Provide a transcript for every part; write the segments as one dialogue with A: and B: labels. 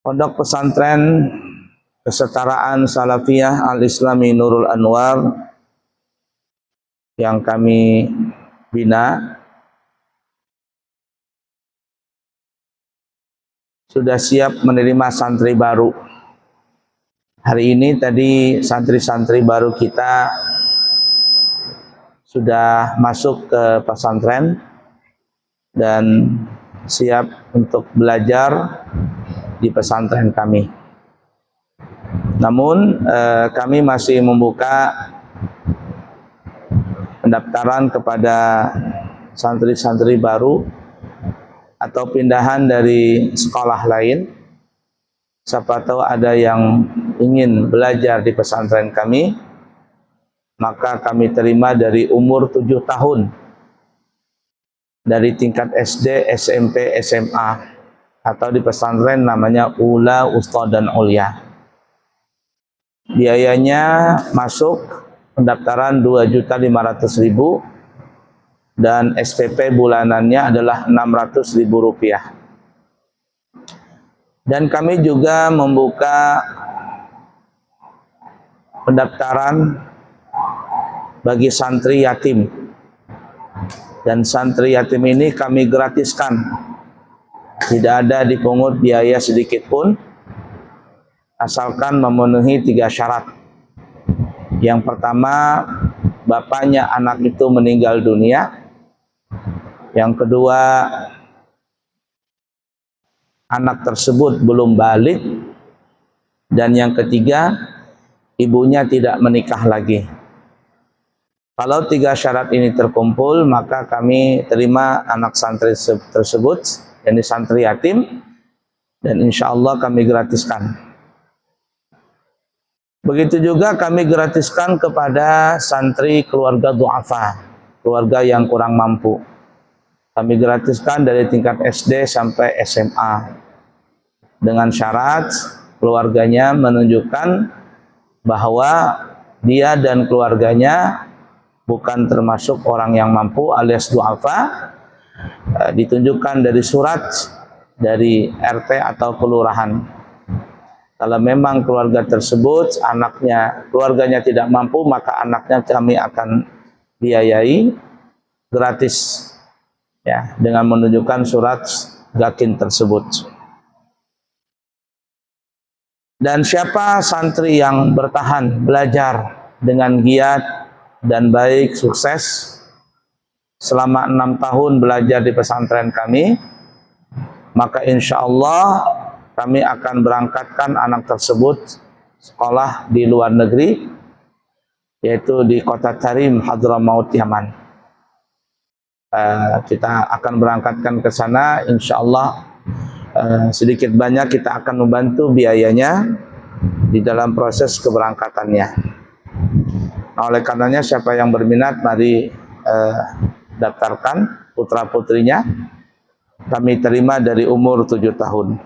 A: Pondok Pesantren Kesetaraan Salafiyah Al-Islami Nurul Anwar yang kami bina sudah siap menerima santri baru. Hari ini tadi santri-santri baru kita sudah masuk ke pesantren dan siap untuk belajar di pesantren kami. Namun kami masih membuka pendaftaran kepada santri-santri baru atau pindahan dari sekolah lain. Siapa tahu ada yang ingin belajar di pesantren kami, maka kami terima dari umur 7 tahun, dari tingkat SD, SMP, SMA, atau di pesantren namanya Ula, Usta, dan Ulia. Biayanya masuk pendaftaran 2.500.000 dan SPP bulanannya adalah Rp600.000. Dan kami juga membuka pendaftaran bagi santri yatim. Dan santri yatim ini kami gratiskan. Tidak ada dipungut biaya sedikit pun, asalkan memenuhi 3 syarat. Yang pertama, bapaknya anak itu meninggal dunia. Yang kedua, anak tersebut belum balik. Dan yang ketiga, ibunya tidak menikah lagi. Kalau 3 syarat ini terkumpul, maka kami terima anak santri tersebut, yakni santri yatim, dan insya Allah kami gratiskan. Begitu juga kami gratiskan kepada santri keluarga du'afa, keluarga yang kurang mampu. Kami gratiskan dari tingkat SD sampai SMA, dengan syarat keluarganya menunjukkan bahwa dia dan keluarganya bukan termasuk orang yang mampu alias du'afa. Ditunjukkan dari surat dari RT atau kelurahan. Kalau memang keluarga tersebut keluarganya tidak mampu, maka anaknya kami akan biayai gratis, ya, dengan menunjukkan surat gakin tersebut. Dan siapa santri yang bertahan belajar dengan giat dan baik, sukses selama 6 tahun belajar di pesantren kami, maka insya Allah kami akan berangkatkan anak tersebut sekolah di luar negeri, yaitu di kota Tarim, Hadramaut, Yaman. Kita akan berangkatkan ke sana, insya Allah sedikit banyak kita akan membantu biayanya di dalam proses keberangkatannya. Oleh karenanya siapa yang berminat, mari daftarkan putra-putrinya. Kami terima dari umur 7 tahun.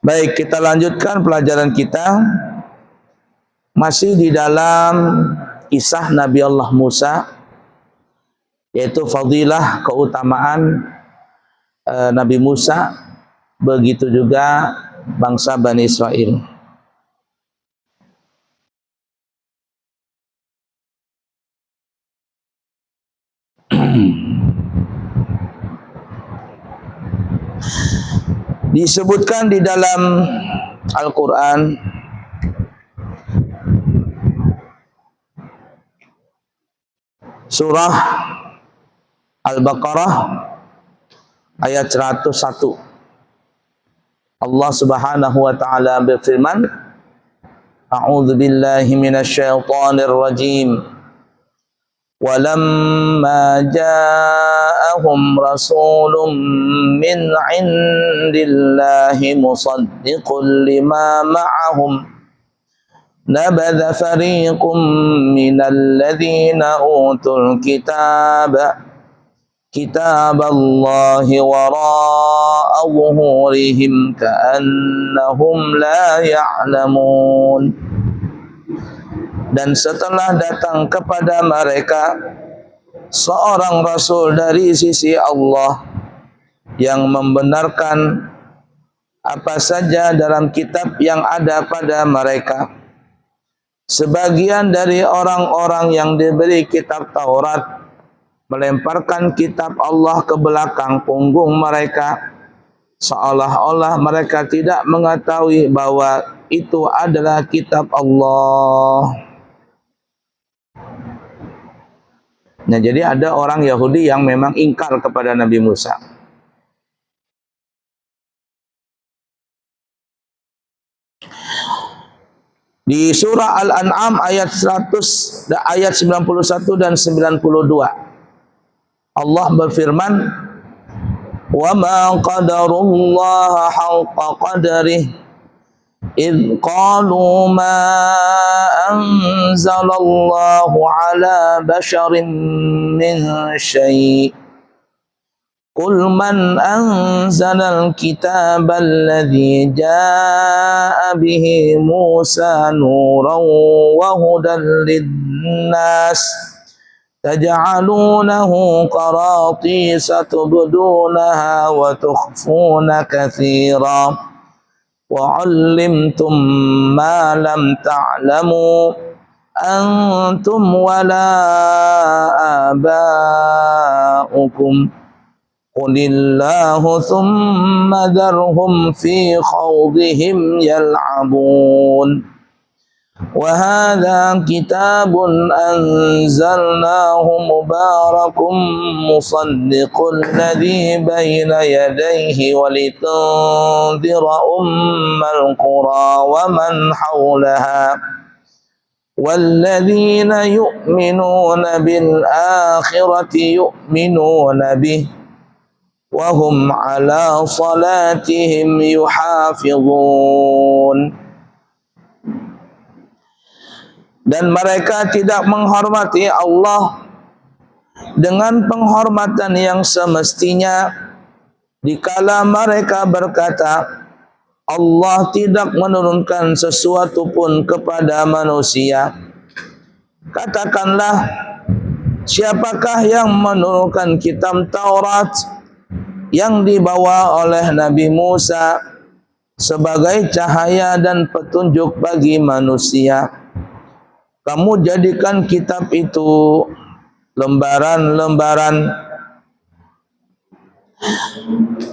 A: Baik, kita lanjutkan pelajaran kita. Masih di dalam kisah Nabi Allah Musa, yaitu fadilah, keutamaan Nabi Musa, begitu juga bangsa Bani Israel. Disebutkan di dalam Al-Quran surah Al-Baqarah ayat 101. Allah Subhanahu wa taala berfirman, A'udzu billahi minasyaitonir rajim. Walamma ja'ahum rasulun min 'indillahi musaddiqun lima ma'ahum nabadha fariqum minal ladzina utul kitaballahi wara'a zuhurihim ka'annahum la ya'lamun. Dan setelah datang kepada mereka seorang rasul dari sisi Allah yang membenarkan apa saja dalam kitab yang ada pada mereka, sebagian dari orang-orang yang diberi kitab Taurat melemparkan kitab Allah ke belakang punggung mereka, seolah-olah mereka tidak mengetahui bahwa itu adalah kitab Allah. Nah, jadi ada orang Yahudi yang memang ingkar kepada Nabi Musa. Di surah Al-An'am ayat 100 ayat 91 dan 92. Allah berfirman, "Wa ma qadarullaha haqqa qadarihi إذ قالوا ما أنزل الله على بشر من شيء قل من أنزل الكتاب الذي جاء به موسى نورا وهدى للناس تجعلونه قراطيس تبدونها وتخفون كثيرا وعلمتم ما لم تعلموا أنتم ولا آباؤكم قل الله ثم ذرهم في خوضهم يلعبون وهذا كتاب أنزلناه مبارك مصدق الذي بين يديه ولتنذر أم القرى ومن حولها والذين يؤمنون بالآخرة يؤمنون به وهم على صلاتهم يحافظون. Dan mereka tidak menghormati Allah dengan penghormatan yang semestinya dikala mereka berkata, Allah tidak menurunkan sesuatu pun kepada manusia. Katakanlah, siapakah yang menurunkan kitab Taurat yang dibawa oleh Nabi Musa sebagai cahaya dan petunjuk bagi manusia? Kamu jadikan kitab itu lembaran-lembaran.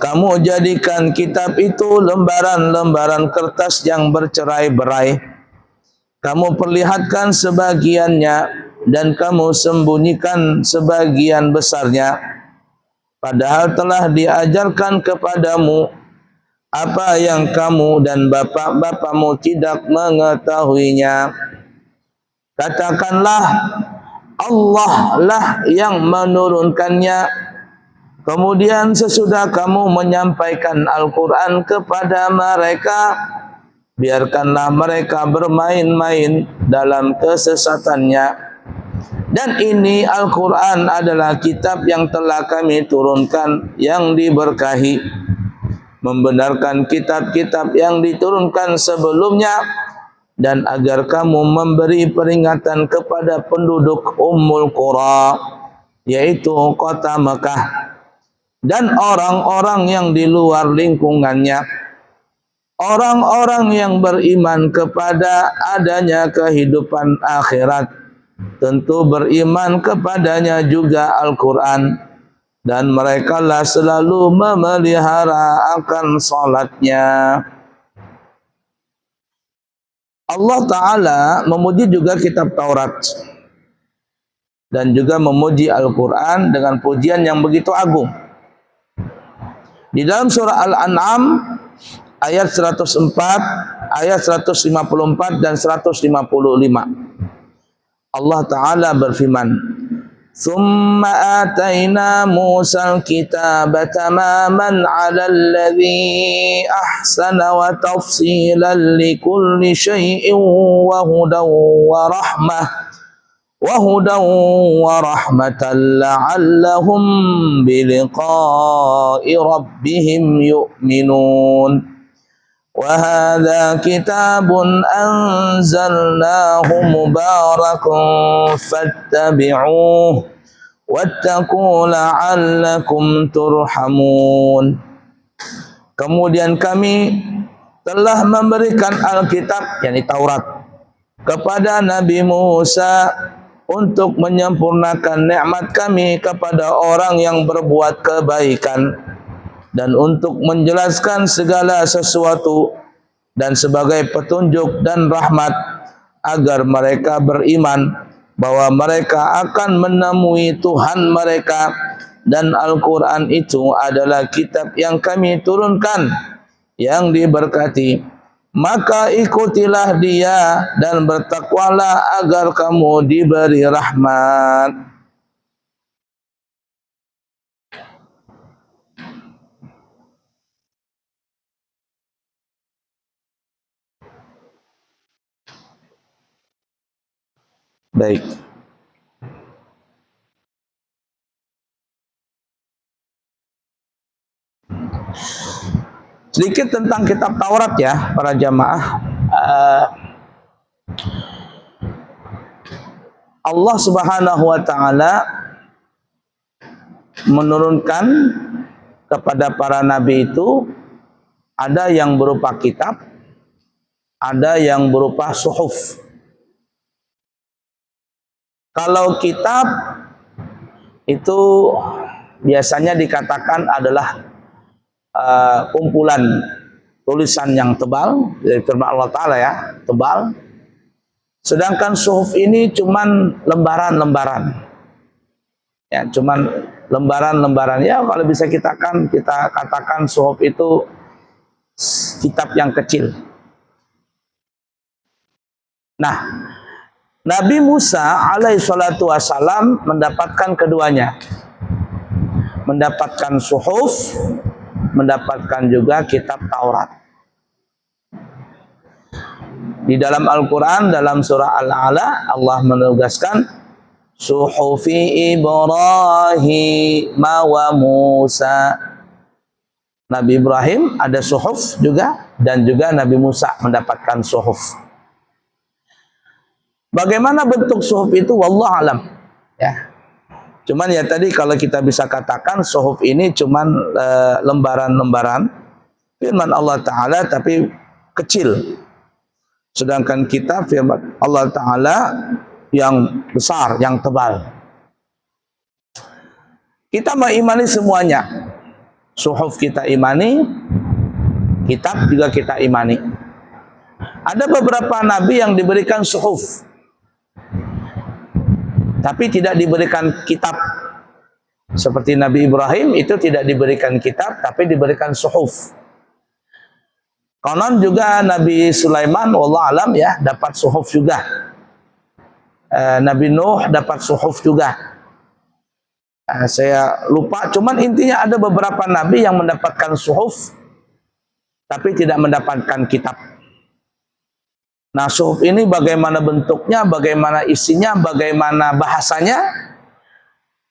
A: Kamu jadikan kitab itu lembaran-lembaran kertas yang bercerai-berai. Kamu perlihatkan sebagiannya dan kamu sembunyikan sebagian besarnya. Padahal telah diajarkan kepadamu apa yang kamu dan bapak-bapakmu tidak mengetahuinya. Katakanlah, Allah lah yang menurunkannya. Kemudian sesudah kamu menyampaikan Al-Quran kepada mereka, biarkanlah mereka bermain-main dalam kesesatannya. Dan ini Al-Quran adalah kitab yang telah kami turunkan yang diberkahi, membenarkan kitab-kitab yang diturunkan sebelumnya, dan agar kamu memberi peringatan kepada penduduk Ummul Qura, yaitu kota Mekah, dan orang-orang yang di luar lingkungannya, orang-orang yang beriman kepada adanya kehidupan akhirat, tentu beriman kepadanya juga Al-Quran, dan merekalah selalu memelihara akan salatnya. Allah Ta'ala memuji juga kitab Taurat dan juga memuji Al-Quran dengan pujian yang begitu agung. Di dalam surah Al-An'am ayat 104, ayat 154 dan 155, Allah Ta'ala berfirman, ثم آتينا موسى الكتاب تماما على الذي أحسن وتفصيلا لكل شيء وهدى ورحمة لعلهم بلقاء ربهم يؤمنون وهذا كتاب أنزلناه مبارك فاتبعوه واتقوا لعلكم ترحمون. Kemudian kami telah memberikan Alkitab, yakni Taurat, kepada Nabi Musa untuk menyempurnakan nikmat kami kepada orang yang berbuat kebaikan dan untuk menjelaskan segala sesuatu dan sebagai petunjuk dan rahmat agar mereka beriman bahwa mereka akan menemui Tuhan mereka, dan Al-Quran itu adalah kitab yang kami turunkan yang diberkati. Maka ikutilah dia dan bertakwalah agar kamu diberi rahmat. Baik. Sedikit tentang kitab Taurat ya, para jamaah. Allah Subhanahu wa taala menurunkan kepada para nabi itu ada yang berupa kitab, ada yang berupa suhuf. Kalau kitab itu biasanya dikatakan adalah kumpulan tulisan yang tebal dari firman Allah Ta'ala ya, tebal. Sedangkan suhuf ini cuman lembaran-lembaran. Ya, cuman lembaran-lembaran. Ya, kalau bisa kita katakan suhuf itu kitab yang kecil. Nah, Nabi Musa alaihi salatu wassalam mendapatkan keduanya. Mendapatkan suhuf, mendapatkan juga kitab Taurat. Di dalam Al-Quran, dalam surah Al-A'la, Allah menugaskan suhufi Ibrahim wa Musa. Nabi Ibrahim ada suhuf juga, dan juga Nabi Musa mendapatkan suhuf. Bagaimana bentuk suhuf itu? Wallahu alam. Ya. Cuman ya tadi kalau kita bisa katakan suhuf ini cuman lembaran-lembaran firman Allah Ta'ala tapi kecil. Sedangkan kitab firman Allah Ta'ala yang besar, yang tebal. Kita mengimani semuanya. Suhuf kita imani, kitab juga kita imani. Ada beberapa nabi yang diberikan suhuf, tapi tidak diberikan kitab. Seperti Nabi Ibrahim itu tidak diberikan kitab, tapi diberikan suhuf. Konon juga Nabi Sulaiman, wallahu alam ya, dapat suhuf juga. Nabi Nuh dapat suhuf juga. Saya lupa, cuman intinya ada beberapa nabi yang mendapatkan suhuf, tapi tidak mendapatkan kitab. Nah, suhuf ini bagaimana bentuknya, bagaimana isinya, bagaimana bahasanya,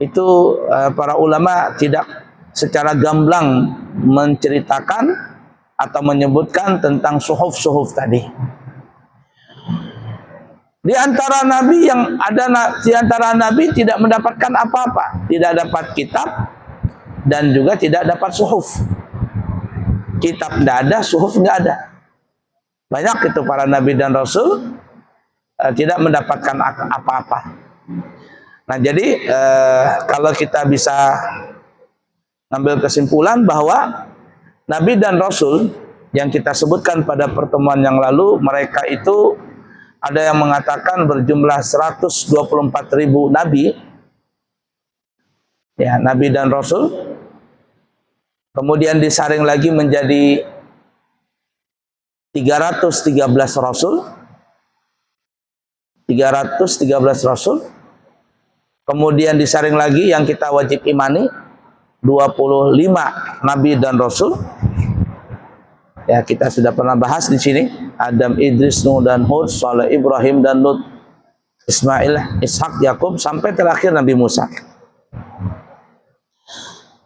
A: itu para ulama tidak secara gamblang menceritakan atau menyebutkan tentang suhuf-suhuf tadi. Di antara nabi yang ada, di antara nabi tidak mendapatkan apa-apa, tidak dapat kitab dan juga tidak dapat suhuf. Kitab tidak ada, suhuf tidak ada. Banyak itu para nabi dan rasul tidak mendapatkan apa-apa. Nah, jadi kalau kita bisa ngambil kesimpulan bahwa nabi dan rasul yang kita sebutkan pada pertemuan yang lalu, mereka itu ada yang mengatakan berjumlah 124.000 nabi, ya, nabi dan rasul. Kemudian disaring lagi menjadi 313 rasul. 313 rasul. Kemudian disaring lagi yang kita wajib imani 25 nabi dan rasul. Ya, kita sudah pernah bahas di sini. Adam, Idris, Nuh dan Hud, Saleh, Ibrahim dan Lut, Ismail, Ishak, Yakub sampai terakhir Nabi Musa.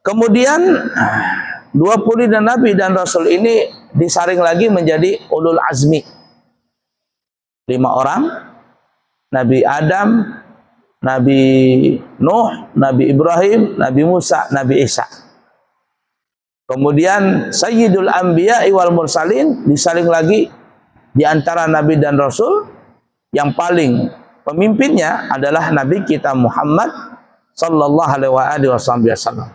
A: Kemudian 20 nabi dan rasul ini disaring lagi menjadi ulul azmi. 5 orang, Nabi Adam, Nabi Nuh, Nabi Ibrahim, Nabi Musa, Nabi Isa. Kemudian Sayyidul Anbiya wal Mursalin disaring lagi di antara Nabi dan Rasul, yang paling pemimpinnya adalah Nabi kita Muhammad sallallahu alaihi wasallam.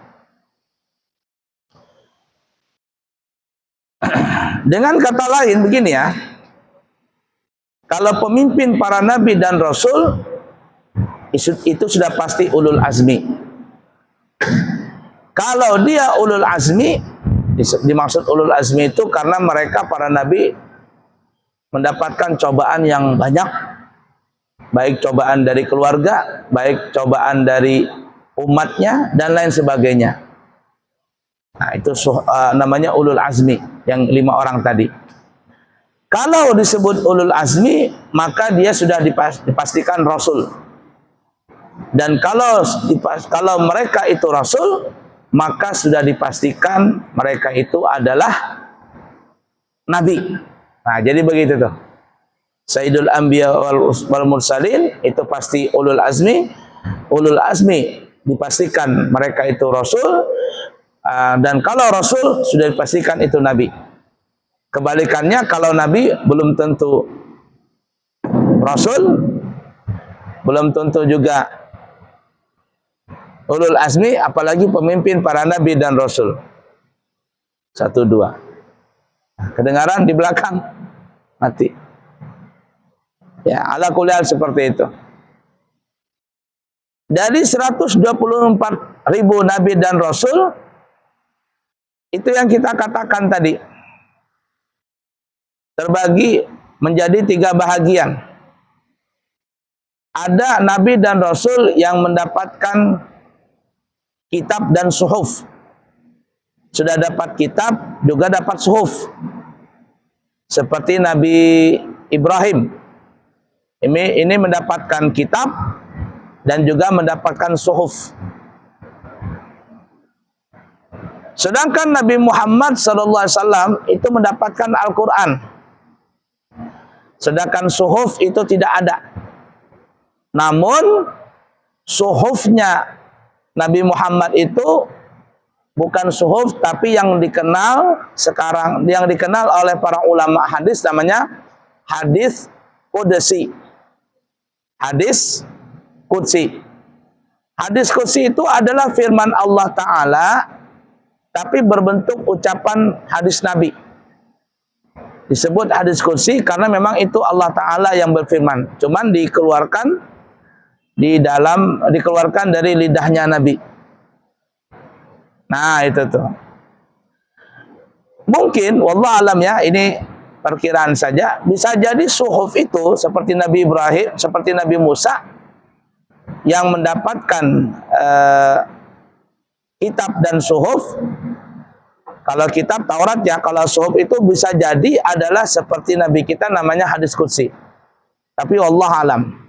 A: Dengan kata lain begini ya, kalau pemimpin para nabi dan rasul itu sudah pasti ulul azmi. Kalau dia ulul azmi, dimaksud ulul azmi itu karena mereka para nabi mendapatkan cobaan yang banyak, baik cobaan dari keluarga, baik cobaan dari umatnya dan lain sebagainya. Nah, itu namanya ulul azmi, yang 5 orang tadi. Kalau disebut ulul azmi, maka dia sudah dipastikan rasul. Dan kalau mereka itu rasul, maka sudah dipastikan mereka itu adalah nabi. Nah, jadi begitu tuh. Sayyidul Anbiya wal Mursalin itu pasti ulul azmi. Ulul azmi dipastikan mereka itu rasul. Dan kalau rasul sudah dipastikan itu nabi. Kebalikannya, kalau nabi belum tentu rasul, belum tentu juga ulul azmi, apalagi pemimpin para nabi dan rasul. 1, 2. Kedengaran di belakang? Mati. Ya, ala kulli hal seperti itu. Dari 124.000 nabi dan rasul, itu yang kita katakan tadi, terbagi menjadi 3 bahagian. Ada nabi dan rasul yang mendapatkan kitab dan suhuf. Sudah dapat kitab, juga dapat suhuf. Seperti Nabi Ibrahim. Ini mendapatkan kitab dan juga mendapatkan suhuf. Sedangkan Nabi Muhammad SAW itu mendapatkan Al-Quran. Sedangkan suhuf itu tidak ada. Namun suhufnya Nabi Muhammad itu bukan suhuf, tapi yang dikenal sekarang, yang dikenal oleh para ulama hadis, namanya hadis qudsi. Hadis qudsi. Hadis qudsi itu adalah firman Allah Ta'ala, tapi berbentuk ucapan hadis Nabi. Disebut hadis qudsi karena memang itu Allah Ta'ala yang berfirman, cuman dikeluarkan dari lidahnya Nabi. Nah, itu tuh. Mungkin wallah alam ya, ini perkiraan saja, bisa jadi suhuf itu seperti Nabi Ibrahim, seperti Nabi Musa yang mendapatkan kitab dan suhuf. Kalau kitab Taurat ya, kalau suhuf itu bisa jadi adalah seperti Nabi kita, namanya hadis qudsi. Tapi wallah alam.